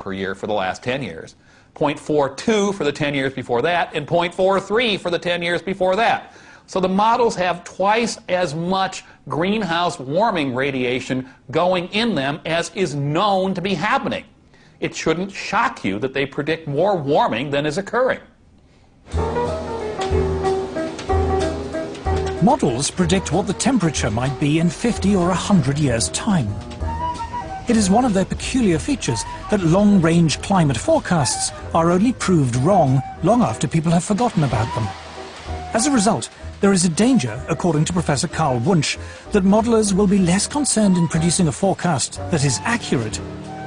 per year for the last 10 years, 0.42 for the 10 years before that, and 0.43 for the 10 years before that. So the models have twice as much greenhouse warming radiation going in them as is known to be happening. It shouldn't shock you that they predict more warming than is occurring. Models predict what the temperature might be in 50 or 100 years' time. It is one of their peculiar features that long-range climate forecasts are only proved wrong long after people have forgotten about them. As a result, there is a danger, according to Professor Carl Wunsch, that modelers will be less concerned in producing a forecast that is accurate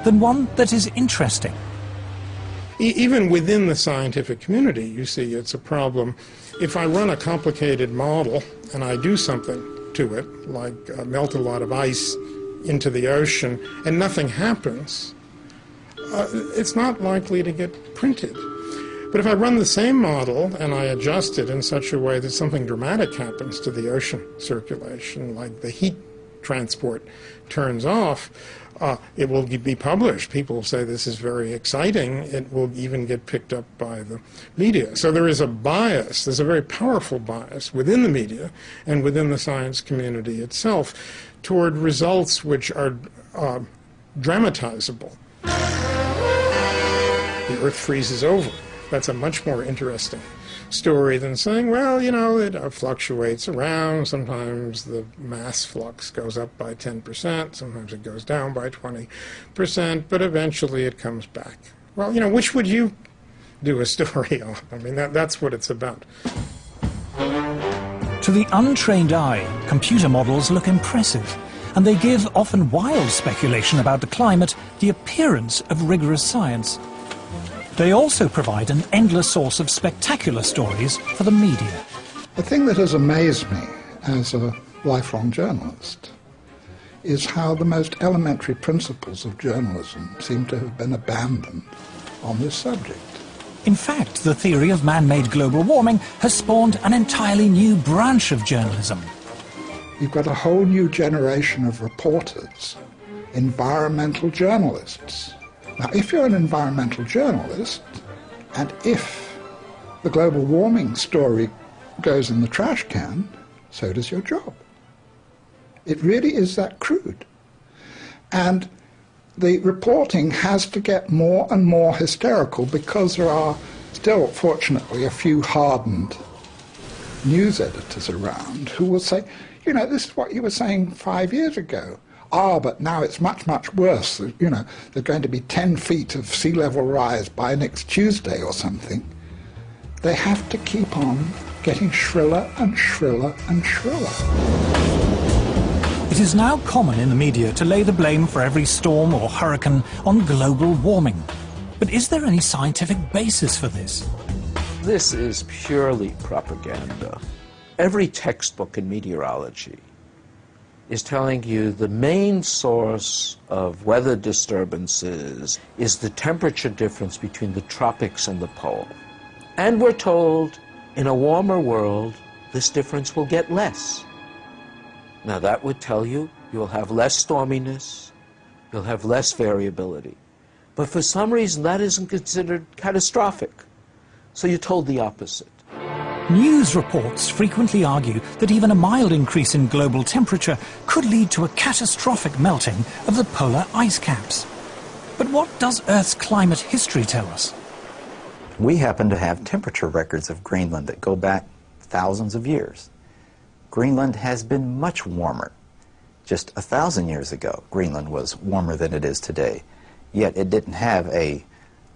than one that is interesting. Even within the scientific community, you see, it's a problem. If I run a complicated model and I do something to it, like melt a lot of ice into the ocean, and nothing happens, it's not likely to get printed. But if I run the same model and I adjust it in such a way that something dramatic happens to the ocean circulation, like the heat transport turns off, it will be published. People will say this is very exciting. It will even get picked up by the media. So there is a bias, there's a very powerful bias within the media and within the science community itself toward results which are dramatizable. The Earth freezes over. That's a much more interesting story than saying, well, you know, it fluctuates around. Sometimes the mass flux goes up by 10%, sometimes it goes down by 20%, but eventually it comes back. Well, you know, which would you do a story on? I mean, that's what it's about. To the untrained eye, computer models look impressive, and they give often wild speculation about the climate the appearance of rigorous science. They also provide an endless source of spectacular stories for the media. The thing that has amazed me as a lifelong journalist is how the most elementary principles of journalism seem to have been abandoned on this subject. In fact, the theory of man-made global warming has spawned an entirely new branch of journalism. You've got a whole new generation of reporters, environmental journalists. Now, if you're an environmental journalist, and if the global warming story goes in the trash can, so does your job. It really is that crude. And the reporting has to get more and more hysterical because there are still, fortunately, a few hardened news editors around who will say, you know, this is what you were saying 5 years ago. Ah, but now it's much, much worse. You know, there's going to be 10 feet of sea level rise by next Tuesday or something. They have to keep on getting shriller and shriller and shriller. It is now common in the media to lay the blame for every storm or hurricane on global warming. But is there any scientific basis for this? This is purely propaganda. Every textbook in meteorology is telling you the main source of weather disturbances is the temperature difference between the tropics and the pole. And we're told, in a warmer world, this difference will get less. Now that would tell you you'll have less storminess, you'll have less variability. But for some reason that isn't considered catastrophic. So you're told the opposite. News reports frequently argue that even a mild increase in global temperature could lead to a catastrophic melting of the polar ice caps. But what does Earth's climate history tell us? We happen to have temperature records of Greenland that go back thousands of years. Greenland has been much warmer. Just 1,000 years ago, Greenland was warmer than it is today, yet it didn't have a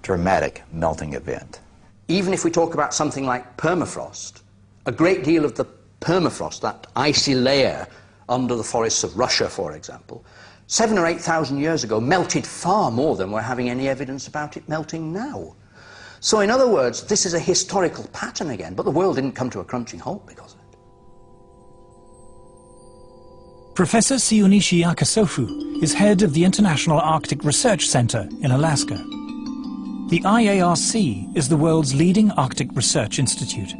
dramatic melting event. Even if we talk about something like permafrost, a great deal of the permafrost, that icy layer under the forests of Russia, for example, 7,000 or 8,000 years ago melted far more than we're having any evidence about it melting now. So in other words, this is a historical pattern again, but the world didn't come to a crunching halt because of it. Professor Siunichi Akasofu is head of the International Arctic Research Center in Alaska. The IARC is the world's leading Arctic research institute.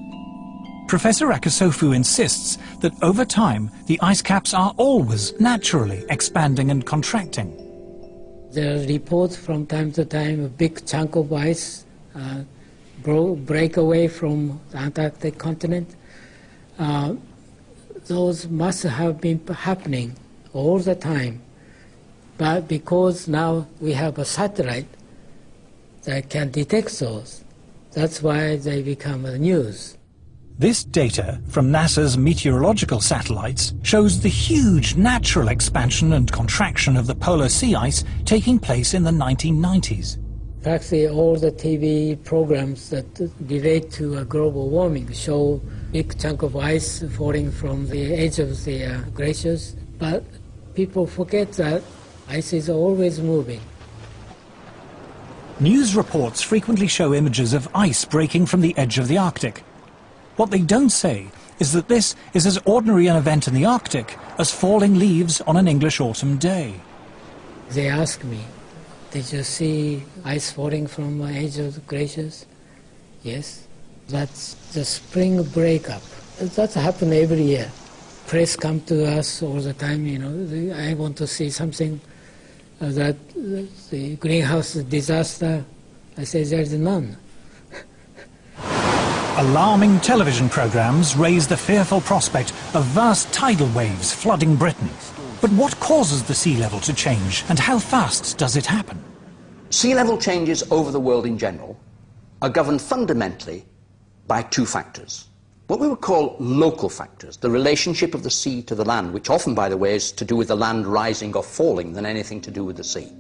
Professor Akasofu insists that over time, the ice caps are always naturally expanding and contracting. There are reports from time to time a big chunk of ice break away from the Antarctic continent. Those must have been happening all the time. But because now we have a satellite that can detect those, that's why they become the news. This data from NASA's meteorological satellites shows the huge natural expansion and contraction of the polar sea ice taking place in the 1990s. Practically all the TV programs that relate to global warming show big chunk of ice falling from the edge of the glaciers, but people forget that ice is always moving. News reports frequently show images of ice breaking from the edge of the Arctic. What they don't say is that this is as ordinary an event in the Arctic as falling leaves on an English autumn day. They ask me, did you see ice falling from the edge of the glaciers? Yes. That's the spring breakup. That happens every year. Press come to us all the time, you know, I want to see something that the greenhouse disaster. I say there's none. Alarming television programs raise the fearful prospect of vast tidal waves flooding Britain. But what causes the sea level to change, and how fast does it happen? Sea level changes over the world in general are governed fundamentally by two factors. What we would call local factors, the relationship of the sea to the land, which often, by the way, is to do with the land rising or falling than anything to do with the sea.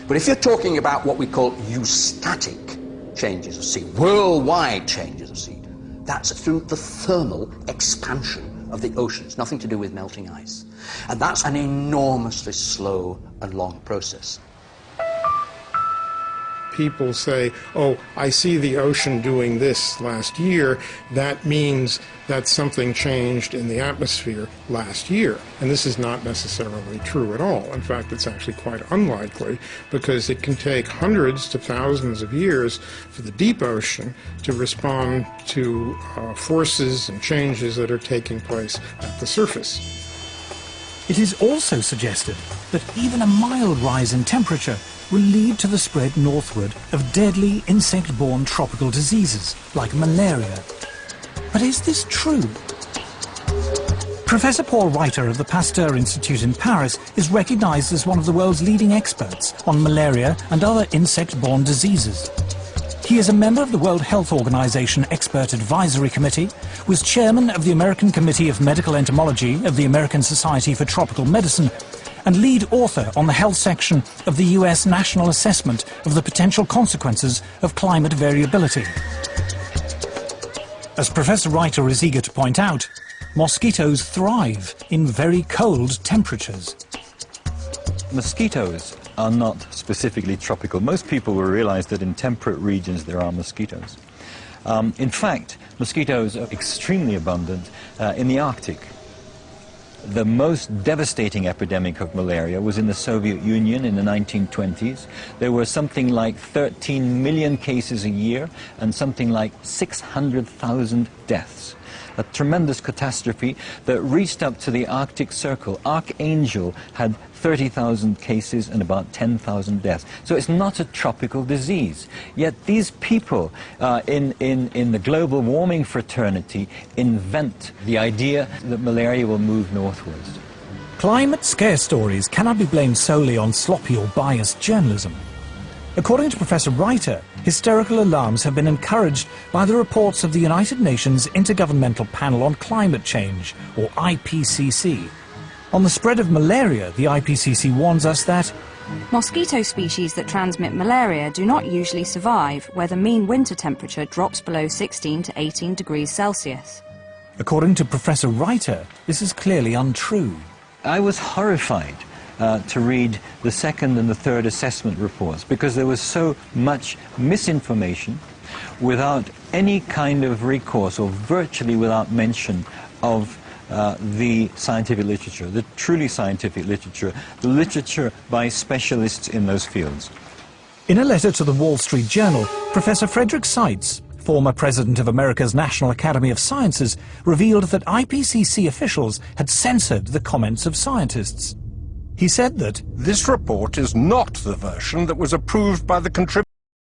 But if you're talking about what we call eustatic changes of sea, worldwide changes of sea, that's through the thermal expansion of the oceans, nothing to do with melting ice. And that's an enormously slow and long process. People say, oh, I see the ocean doing this last year. That means that something changed in the atmosphere last year. And this is not necessarily true at all. In fact, it's actually quite unlikely, because it can take hundreds to thousands of years for the deep ocean to respond to forces and changes that are taking place at the surface. It is also suggested that even a mild rise in temperature will lead to the spread northward of deadly insect-borne tropical diseases like malaria. But is this true? Professor Paul Reiter of the Pasteur Institute in Paris is recognized as one of the world's leading experts on malaria and other insect-borne diseases. He is a member of the World Health Organization Expert Advisory Committee, was chairman of the American Committee of Medical Entomology of the American Society for Tropical Medicine, and lead author on the health section of the US National Assessment of the Potential Consequences of Climate Variability. As Professor Reiter is eager to point out, mosquitoes thrive in very cold temperatures. Mosquitoes are not specifically tropical. Most people will realize that in temperate regions there are mosquitoes. In fact, mosquitoes are extremely abundant in the Arctic. The most devastating epidemic of malaria was in the Soviet Union in the 1920s. There were something like 13 million cases a year and something like 600,000 deaths. A tremendous catastrophe that reached up to the Arctic Circle. Archangel had 30,000 cases and about 10,000 deaths. So it's not a tropical disease. Yet these people in the global warming fraternity invent the idea that malaria will move northwards. Climate scare stories cannot be blamed solely on sloppy or biased journalism. According to Professor Reiter, hysterical alarms have been encouraged by the reports of the United Nations Intergovernmental Panel on Climate Change, or IPCC. On the spread of malaria, the IPCC warns us that mosquito species that transmit malaria do not usually survive where the mean winter temperature drops below 16 to 18 degrees Celsius. According to Professor Reiter, this is clearly untrue. I was horrified to read the second and the third assessment reports, because there was so much misinformation without any kind of recourse, or virtually without mention of the scientific literature, the truly scientific literature, the literature by specialists in those fields. In a letter to the Wall Street Journal, Professor Frederick Seitz, former president of America's National Academy of Sciences, revealed that IPCC officials had censored the comments of scientists. He said that this report is not the version that was approved by the contributors.